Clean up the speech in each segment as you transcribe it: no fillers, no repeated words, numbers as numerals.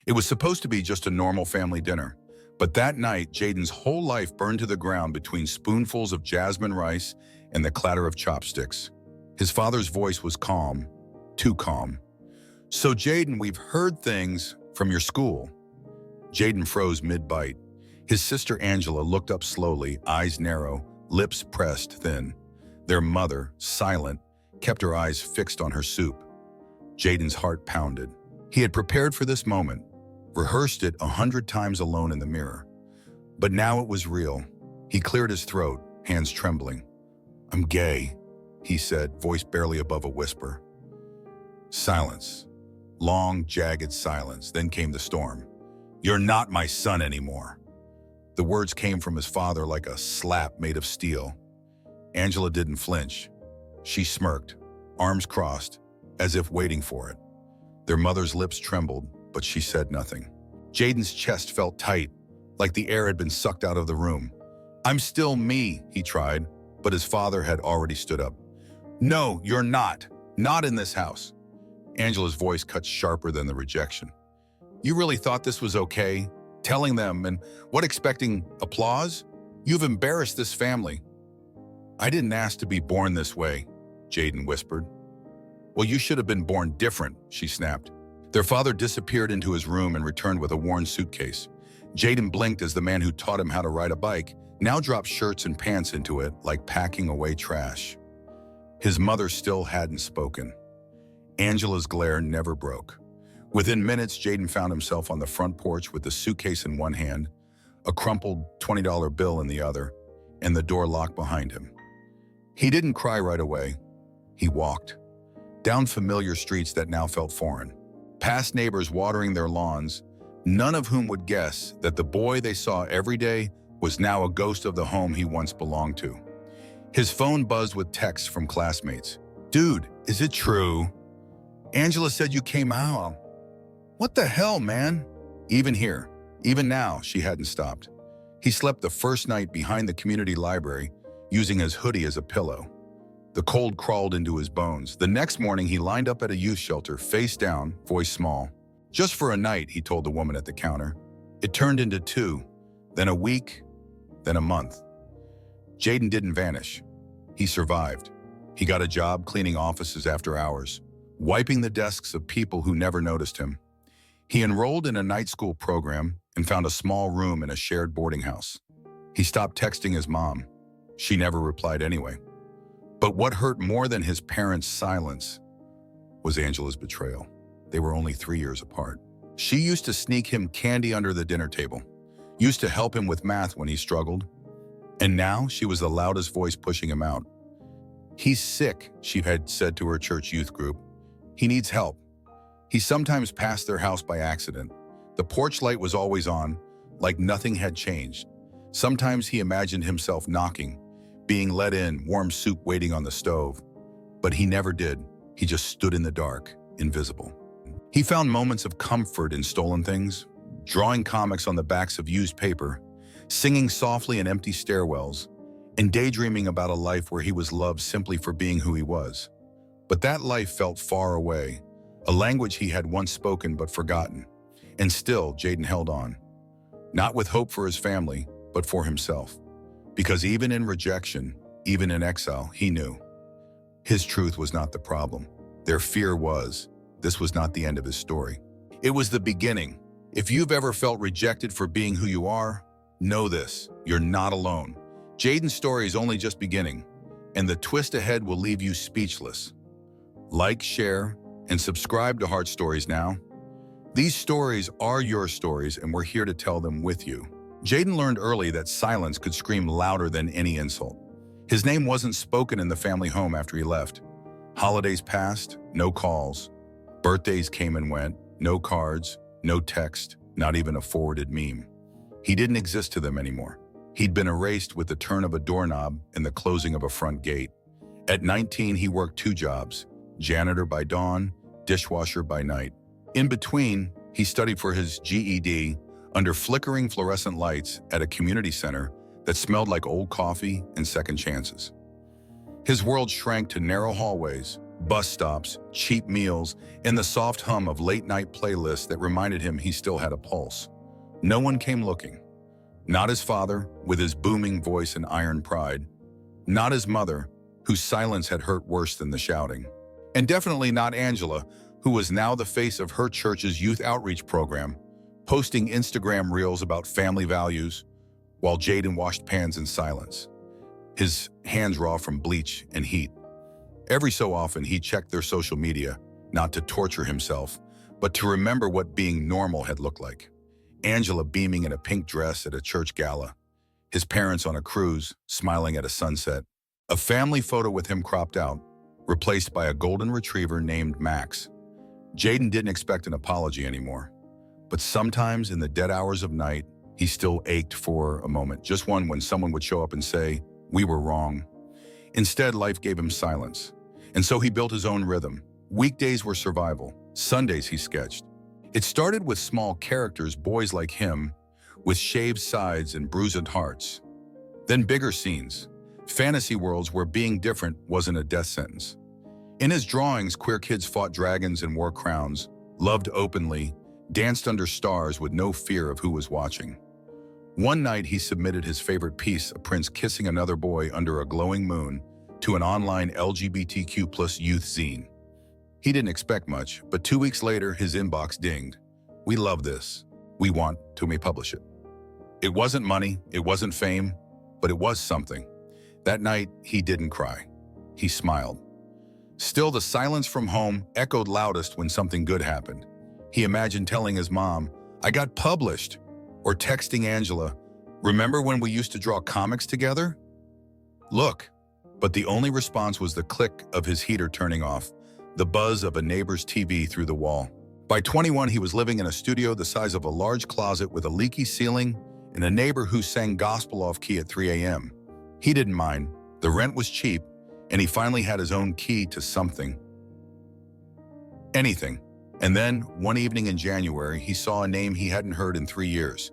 It was supposed to be just a normal family dinner, but that night, Jayden's whole life burned to the ground between spoonfuls of jasmine rice and the clatter of chopsticks. His father's voice was calm, too calm. "So Jayden, we've heard things from your school." Jayden froze mid-bite. His sister Angela looked up slowly, eyes narrow, lips pressed thin. Their mother, silent, kept her eyes fixed on her soup. Jayden's heart pounded. He had prepared for this moment, rehearsed it 100 times alone in the mirror. But now it was real. He cleared his throat, hands trembling. "I'm gay," he said, voice barely above a whisper. Silence. Long, jagged silence. Then came the storm. "You're not my son anymore." The words came from his father like a slap made of steel. Angela didn't flinch. She smirked, arms crossed, as if waiting for it. Their mother's lips trembled, but she said nothing. Jayden's chest felt tight, like the air had been sucked out of the room. "I'm still me," he tried, but his father had already stood up. "No, you're not. Not in this house." Angela's voice cut sharper than the rejection. "You really thought this was okay? Telling them, and what, expecting applause? You've embarrassed this family." "I didn't ask to be born this way," Jayden whispered. "Well, you should have been born different," she snapped. Their father disappeared into his room and returned with a worn suitcase. Jayden blinked as the man who taught him how to ride a bike now dropped shirts and pants into it like packing away trash. His mother still hadn't spoken. Angela's glare never broke. Within minutes, Jayden found himself on the front porch with the suitcase in one hand, a crumpled $20 bill in the other, and the door locked behind him. He didn't cry right away. He walked. Down familiar streets that now felt foreign. Past neighbors watering their lawns, none of whom would guess that the boy they saw every day was now a ghost of the home he once belonged to. His phone buzzed with texts from classmates. "Dude, is it true? Angela said you came out. What the hell, man?" Even here, even now, she hadn't stopped. He slept the first night behind the community library, using his hoodie as a pillow. The cold crawled into his bones. The next morning, he lined up at a youth shelter, face down, voice small. "Just for a night," he told the woman at the counter. It turned into 2, then a week, then a month. Jayden didn't vanish. He survived. He got a job cleaning offices after hours, wiping the desks of people who never noticed him. He enrolled in a night school program and found a small room in a shared boarding house. He stopped texting his mom. She never replied anyway. But what hurt more than his parents' silence was Angela's betrayal. They were only 3 years apart. She used to sneak him candy under the dinner table, used to help him with math when he struggled, and now she was the loudest voice pushing him out. "He's sick," she had said to her church youth group. "He needs help." He sometimes passed their house by accident. The porch light was always on, like nothing had changed. Sometimes he imagined himself knocking, being let in, warm soup waiting on the stove. But he never did. He just stood in the dark, invisible. He found moments of comfort in stolen things, drawing comics on the backs of used paper, singing softly in empty stairwells, and daydreaming about a life where he was loved simply for being who he was. But that life felt far away, a language he had once spoken but forgotten. And still, Jayden held on. Not with hope for his family, but for himself. Because even in rejection, even in exile, he knew. His truth was not the problem. Their fear was. This was not the end of his story. It was the beginning. If you've ever felt rejected for being who you are, know this, you're not alone. Jayden's story is only just beginning, and the twist ahead will leave you speechless. Like, share, and subscribe to Heart Stories now. These stories are your stories, and we're here to tell them with you. Jayden learned early that silence could scream louder than any insult. His name wasn't spoken in the family home after he left. Holidays passed, no calls. Birthdays came and went, no cards, no text, not even a forwarded meme. He didn't exist to them anymore. He'd been erased with the turn of a doorknob and the closing of a front gate. At 19, he worked 2 jobs, janitor by dawn, dishwasher by night. In between, he studied for his GED under flickering fluorescent lights at a community center that smelled like old coffee and second chances. His world shrank to narrow hallways, Bus stops, cheap meals, and the soft hum of late-night playlists that reminded him he still had a pulse. No one came looking. Not his father, with his booming voice and iron pride. Not his mother, whose silence had hurt worse than the shouting. And definitely not Angela, who was now the face of her church's youth outreach program, posting Instagram reels about family values, while Jayden washed pans in silence, his hands raw from bleach and heat. Every so often, he checked their social media, not to torture himself, but to remember what being normal had looked like. Angela beaming in a pink dress at a church gala, his parents on a cruise, smiling at a sunset, a family photo with him cropped out, replaced by a golden retriever named Max. Jayden didn't expect an apology anymore, but sometimes in the dead hours of night, he still ached for a moment, just one when someone would show up and say, "We were wrong." Instead, life gave him silence, and so he built his own rhythm. Weekdays were survival, Sundays he sketched. It started with small characters, boys like him, with shaved sides and bruised hearts. Then bigger scenes, fantasy worlds where being different wasn't a death sentence. In his drawings, queer kids fought dragons and wore crowns, loved openly, danced under stars with no fear of who was watching. One night he submitted his favorite piece, a prince kissing another boy under a glowing moon, to an online LGBTQ+ youth zine. He didn't expect much, but 2 weeks later his inbox dinged. "We love this. We want to publish it." It wasn't money, it wasn't fame, but it was something. That night he didn't cry. He smiled. Still, the silence from home echoed loudest when something good happened. He imagined telling his mom, "I got published," or texting Angela, "Remember when we used to draw comics together?" Look, but the only response was the click of his heater turning off, the buzz of a neighbor's TV through the wall. By 21, he was living in a studio the size of a large closet with a leaky ceiling and a neighbor who sang gospel off-key at 3 a.m. He didn't mind. The rent was cheap, and he finally had his own key to something. Anything. And then, one evening in January, he saw a name he hadn't heard in 3 years.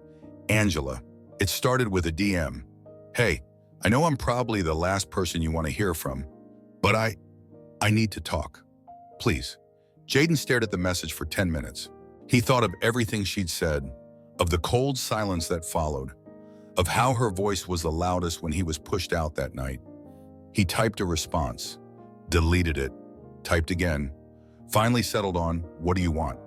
Angela. It started with a DM. "Hey, I know I'm probably the last person you want to hear from, but I need to talk. Please." Jayden stared at the message for 10 minutes. He thought of everything she'd said, of the cold silence that followed, of how her voice was the loudest when he was pushed out that night. He typed a response, deleted it, typed again, finally settled on, "What do you want?"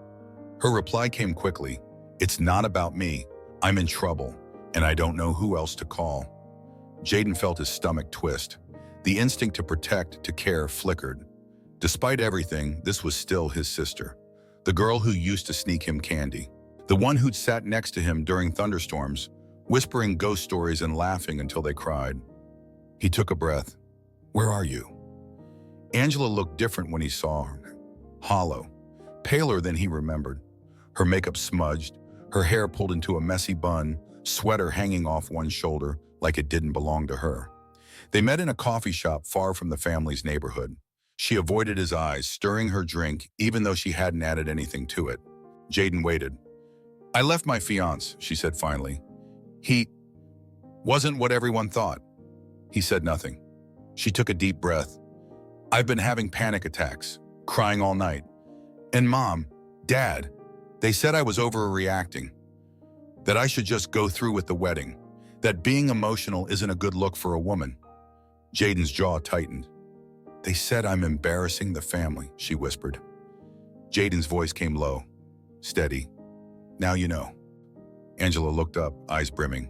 Her reply came quickly, "It's not about me. I'm in trouble, and I don't know who else to call." Jayden felt his stomach twist. The instinct to protect, to care, flickered. Despite everything, this was still his sister. The girl who used to sneak him candy. The one who'd sat next to him during thunderstorms, whispering ghost stories and laughing until they cried. He took a breath. "Where are you?" Angela looked different when he saw her. Hollow, paler than he remembered. Her makeup smudged, her hair pulled into a messy bun, sweater hanging off one shoulder like it didn't belong to her. They met in a coffee shop far from the family's neighborhood. She avoided his eyes, stirring her drink, even though she hadn't added anything to it. Jayden waited. "I left my fiancé," she said finally. "He wasn't what everyone thought." He said nothing. She took a deep breath. "I've been having panic attacks, crying all night. And Mom, Dad, they said I was overreacting, that I should just go through with the wedding, that being emotional isn't a good look for a woman." Jayden's jaw tightened. "They said I'm embarrassing the family," she whispered. Jayden's voice came low, steady. "Now you know." Angela looked up, eyes brimming.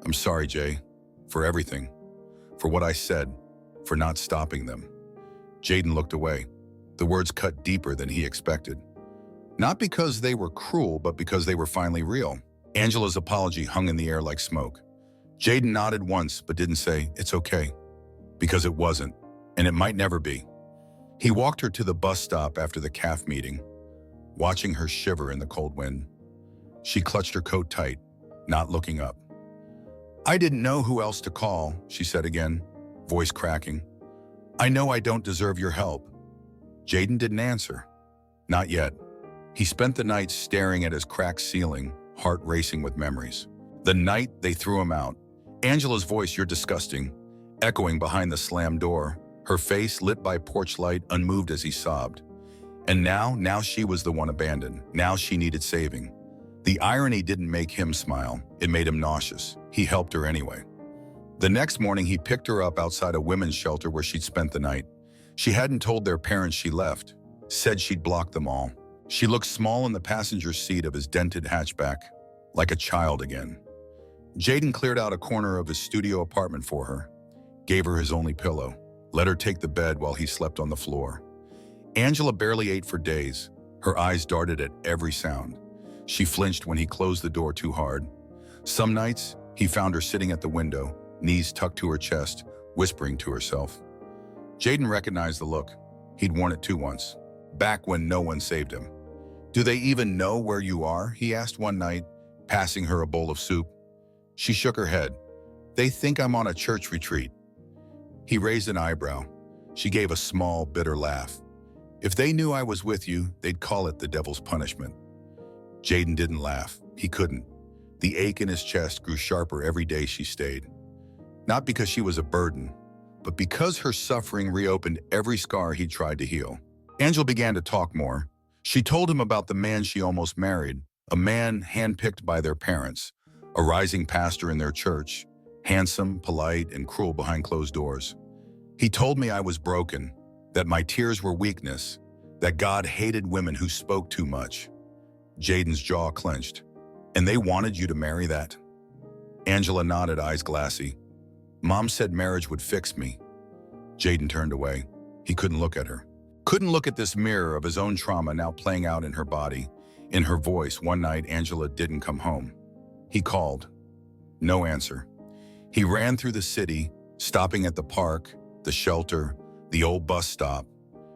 "I'm sorry, Jay, for everything, for what I said, for not stopping them." Jayden looked away. The words cut deeper than he expected. Not because they were cruel, but because they were finally real. Angela's apology hung in the air like smoke. Jayden nodded once, but didn't say, "It's okay," because it wasn't, and it might never be. He walked her to the bus stop after the CAF meeting, watching her shiver in the cold wind. She clutched her coat tight, not looking up. "I didn't know who else to call," she said again, voice cracking. "I know I don't deserve your help." Jayden didn't answer. Not yet. He spent the night staring at his cracked ceiling, heart racing with memories. The night they threw him out. Angela's voice, "You're disgusting," echoing behind the slammed door. her face lit by porch light, unmoved as he sobbed. And now she was the one abandoned. Now she needed saving. The irony didn't make him smile. It made him nauseous. He helped her anyway. The next morning, he picked her up outside a women's shelter where she'd spent the night. She hadn't told their parents she left, said she'd blocked them all. She looked small in the passenger seat of his dented hatchback, like a child again. Jayden cleared out a corner of his studio apartment for her, gave her his only pillow, let her take the bed while he slept on the floor. Angela barely ate for days. Her eyes darted at every sound. She flinched when he closed the door too hard. Some nights, he found her sitting at the window, knees tucked to her chest, whispering to herself. Jayden recognized the look. He'd worn it too once, back when no one saved him. "Do they even know where you are?" he asked one night, passing her a bowl of soup. She shook her head. "They think I'm on a church retreat." He raised an eyebrow. She gave a small, bitter laugh. "If they knew I was with you, they'd call it the devil's punishment." Jayden didn't laugh. He couldn't. The ache in his chest grew sharper every day she stayed. Not because she was a burden, but because her suffering reopened every scar he tried to heal. Angela began to talk more. She told him about the man she almost married, a man handpicked by their parents, a rising pastor in their church, handsome, polite, and cruel behind closed doors. "He told me I was broken, that my tears were weakness, that God hated women who spoke too much." Jayden's jaw clenched. "And they wanted you to marry that?" Angela nodded, eyes glassy. "Mom said marriage would fix me." Jayden turned away. He couldn't look at her. Couldn't look at this mirror of his own trauma now playing out in her body, in her voice. One night, Angela didn't come home. He called. No answer. He ran through the city, stopping at the park, the shelter, the old bus stop.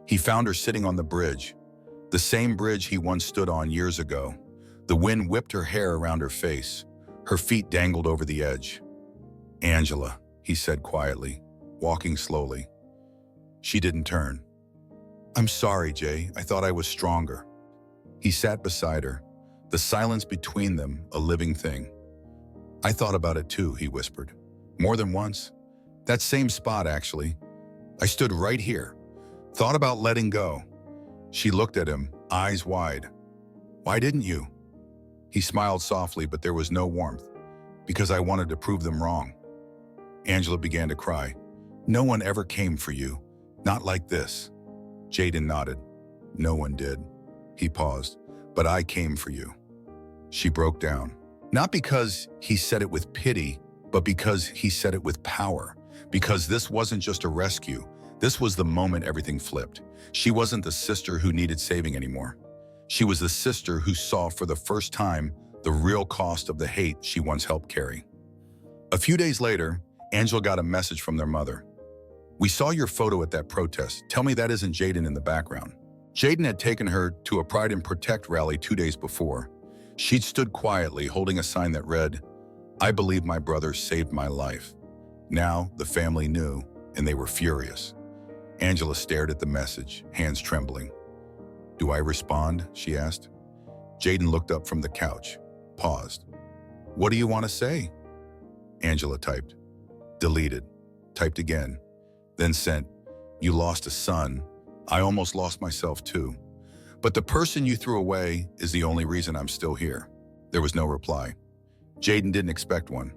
He found her sitting on the bridge, the same bridge he once stood on years ago. The wind whipped her hair around her face. Her feet dangled over the edge. "Angela," he said quietly, walking slowly. She didn't turn. "I'm sorry, Jay. I thought I was stronger." He sat beside her, the silence between them a living thing. "I thought about it too," he whispered. "More than once. That same spot, actually. I stood right here, thought about letting go." She looked at him, eyes wide. "Why didn't you?" He smiled softly, but there was no warmth. "Because I wanted to prove them wrong." Angela began to cry. "No one ever came for you. Not like this." Jayden nodded. "No one did." He paused. "But I came for you." She broke down. Not because he said it with pity, but because he said it with power. Because this wasn't just a rescue. This was the moment everything flipped. She wasn't the sister who needed saving anymore. She was the sister who saw for the first time the real cost of the hate she once helped carry. A few days later, Angela got a message from their mother. "We saw your photo at that protest. Tell me that isn't Jayden in the background." Jayden had taken her to a Pride and Protect rally 2 days before. She'd stood quietly, holding a sign that read, "I believe my brother saved my life." Now the family knew, and they were furious. Angela stared at the message, hands trembling. "Do I respond?" she asked. Jayden looked up from the couch, paused. "What do you want to say?" Angela typed. Deleted. Typed again. Then sent, "You lost a son. I almost lost myself too. But the person you threw away is the only reason I'm still here." There was no reply. Jayden didn't expect one.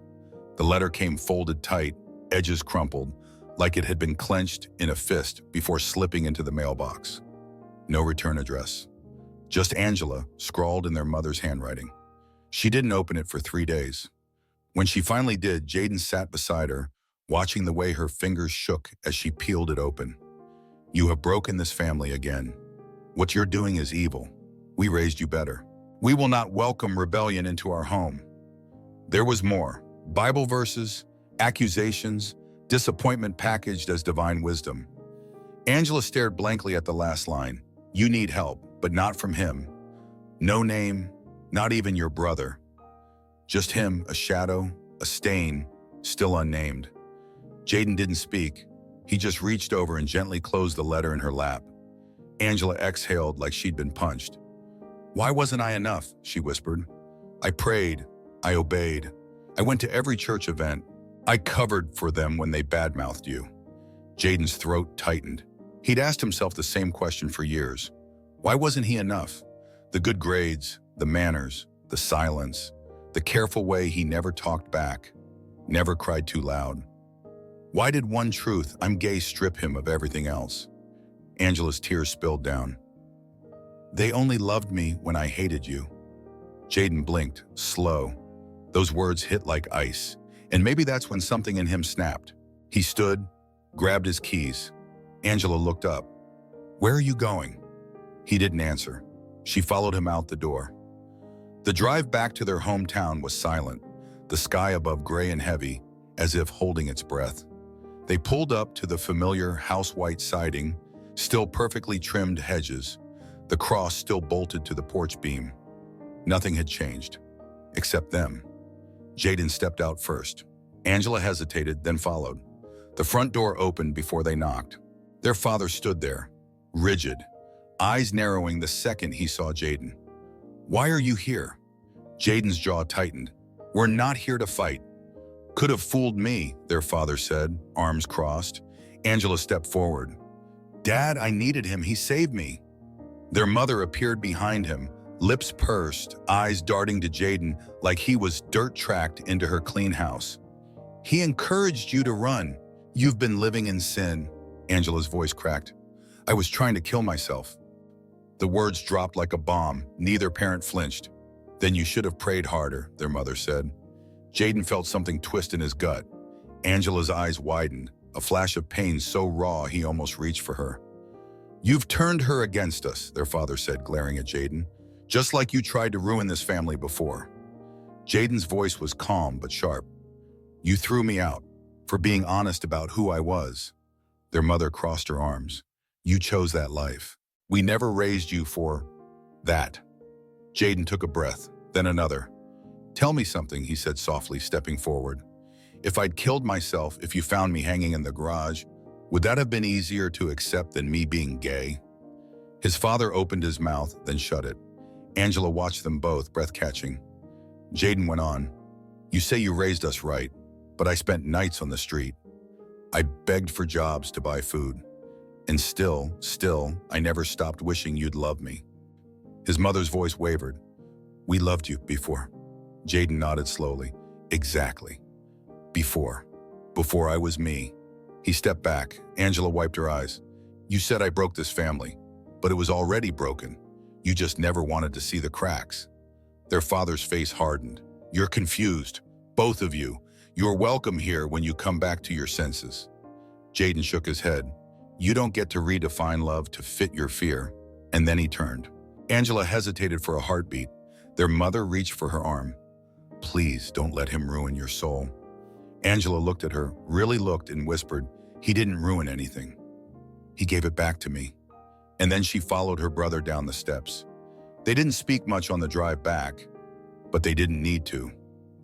The letter came folded tight, edges crumpled, like it had been clenched in a fist before slipping into the mailbox. No return address. Just Angela, scrawled in their mother's handwriting. She didn't open it for 3 days. When she finally did, Jayden sat beside her, watching the way her fingers shook as she peeled it open. "You have broken this family again. What you're doing is evil. We raised you better. We will not welcome rebellion into our home." There was more. Bible verses, accusations, disappointment packaged as divine wisdom. Angela stared blankly at the last line. "You need help, but not from him. No name, not even your brother. Just him, a shadow, a stain, still unnamed." Jayden didn't speak. He just reached over and gently closed the letter in her lap. Angela exhaled like she'd been punched. "Why wasn't I enough?" she whispered. "I prayed. I obeyed. I went to every church event. I covered for them when they badmouthed you." Jayden's throat tightened. He'd asked himself the same question for years. Why wasn't he enough? The good grades, the manners, the silence, the careful way he never talked back, never cried too loud. Why did one truth, I'm gay, strip him of everything else? Angela's tears spilled down. They only loved me when I hated you. Jayden blinked, slow. Those words hit like ice, and maybe that's when something in him snapped. He stood, grabbed his keys. Angela looked up. Where are you going? He didn't answer. She followed him out the door. The drive back to their hometown was silent, the sky above gray and heavy, as if holding its breath. They pulled up to the familiar house-white siding, still perfectly trimmed hedges, the cross still bolted to the porch beam. Nothing had changed, except them. Jayden stepped out first. Angela hesitated, then followed. The front door opened before they knocked. Their father stood there, rigid, eyes narrowing the second he saw Jayden. Why are you here? Jayden's jaw tightened. We're not here to fight. Could have fooled me, their father said, arms crossed. Angela stepped forward. Dad, I needed him. He saved me. Their mother appeared behind him, lips pursed, eyes darting to Jayden like he was dirt-tracked into her clean house. He encouraged you to run. You've been living in sin. Angela's voice cracked. I was trying to kill myself. The words dropped like a bomb. Neither parent flinched. Then you should have prayed harder, their mother said. Jayden felt something twist in his gut. Angela's eyes widened, a flash of pain so raw he almost reached for her. You've turned her against us, their father said, glaring at Jayden, just like you tried to ruin this family before. Jayden's voice was calm but sharp. You threw me out for being honest about who I was. Their mother crossed her arms. You chose that life. We never raised you for that. Jayden took a breath, then another. Tell me something, he said softly, stepping forward. If I'd killed myself, if you found me hanging in the garage, would that have been easier to accept than me being gay? His father opened his mouth, then shut it. Angela watched them both, breath-catching. Jayden went on. You say you raised us right, but I spent nights on the street. I begged for jobs to buy food. And still, I never stopped wishing you'd love me. His mother's voice wavered. We loved you before. Jayden nodded slowly. Exactly. Before I was me. He stepped back. Angela wiped her eyes. You said I broke this family, but it was already broken. You just never wanted to see the cracks. Their father's face hardened. You're confused, both of you. You're welcome here when you come back to your senses. Jayden shook his head. You don't get to redefine love to fit your fear. And then he turned. Angela hesitated for a heartbeat. Their mother reached for her arm. Please don't let him ruin your soul. Angela looked at her, really looked, and whispered, he didn't ruin anything. He gave it back to me. And then she followed her brother down the steps. They didn't speak much on the drive back, but they didn't need to.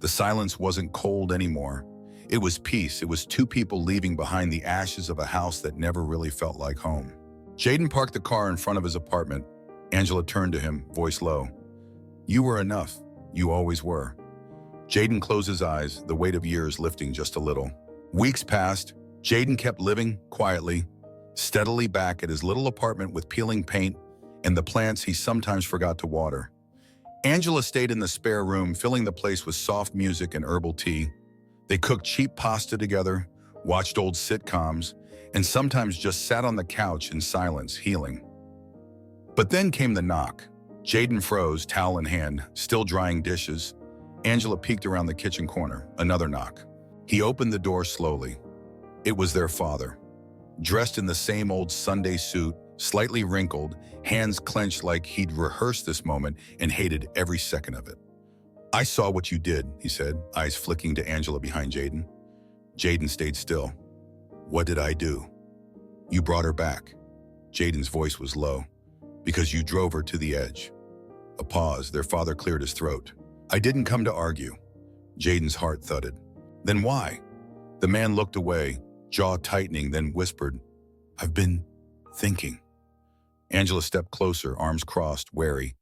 The silence wasn't cold anymore. It was peace. It was two people leaving behind the ashes of a house that never really felt like home. Jayden parked the car in front of his apartment. Angela turned to him, voice low. You were enough. You always were. Jayden closed his eyes, the weight of years lifting just a little. Weeks passed. Jayden kept living quietly, steadily back at his little apartment with peeling paint and the plants he sometimes forgot to water. Angela stayed in the spare room, filling the place with soft music and herbal tea. They cooked cheap pasta together, watched old sitcoms, and sometimes just sat on the couch in silence, healing. But then came the knock. Jayden froze, towel in hand, still drying dishes. Angela peeked around the kitchen corner, another knock. He opened the door slowly. It was their father. Dressed in the same old Sunday suit, slightly wrinkled, hands clenched like he'd rehearsed this moment and hated every second of it. I saw what you did, he said, eyes flicking to Angela behind Jayden. Jayden stayed still. What did I do? You brought her back. Jayden's voice was low. Because you drove her to the edge. A pause, their father cleared his throat. I didn't come to argue. Jayden's heart thudded. Then why? The man looked away, jaw tightening, then whispered, I've been thinking. Angela stepped closer, arms crossed, wary.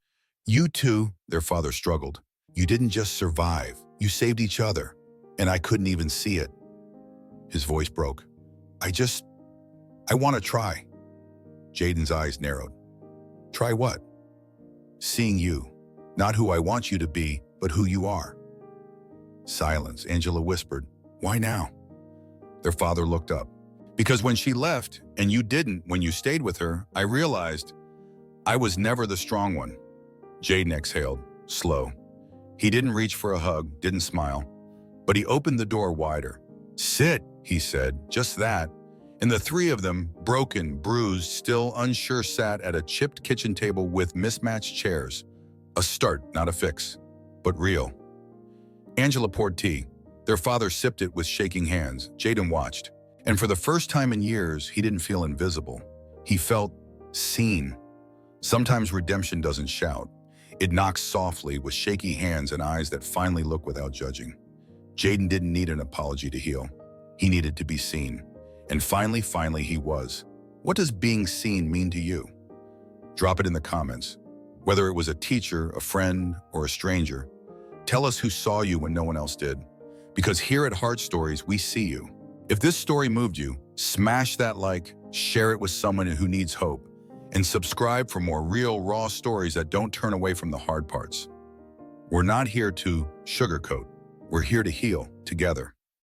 You two, their father struggled. You didn't just survive, you saved each other, and I couldn't even see it. His voice broke. I just I want to try. Jayden's eyes narrowed. Try what? Seeing you. Not who I want you to be, but who you are. Silence. Angela whispered, Why now? Their father looked up. Because when she left, and you didn't when you stayed with her, I realized I was never the strong one. Jayden exhaled, slow. He didn't reach for a hug, didn't smile, but he opened the door wider. Sit, he said, just that. And the three of them, broken, bruised, still unsure, sat at a chipped kitchen table with mismatched chairs. A start, not a fix, but real. Angela poured tea. Their father sipped it with shaking hands. Jayden watched. And for the first time in years, he didn't feel invisible. He felt seen. Sometimes redemption doesn't shout. It knocks softly with shaky hands and eyes that finally look without judging. Jayden didn't need an apology to heal. He needed to be seen. And finally he was. What does being seen mean to you? Drop it in the comments. Whether it was a teacher, a friend, or a stranger, tell us who saw you when no one else did. Because here at Heart Stories, we see you. If this story moved you, smash that like, share it with someone who needs hope, and subscribe for more real, raw stories that don't turn away from the hard parts. We're not here to sugarcoat. We're here to heal together.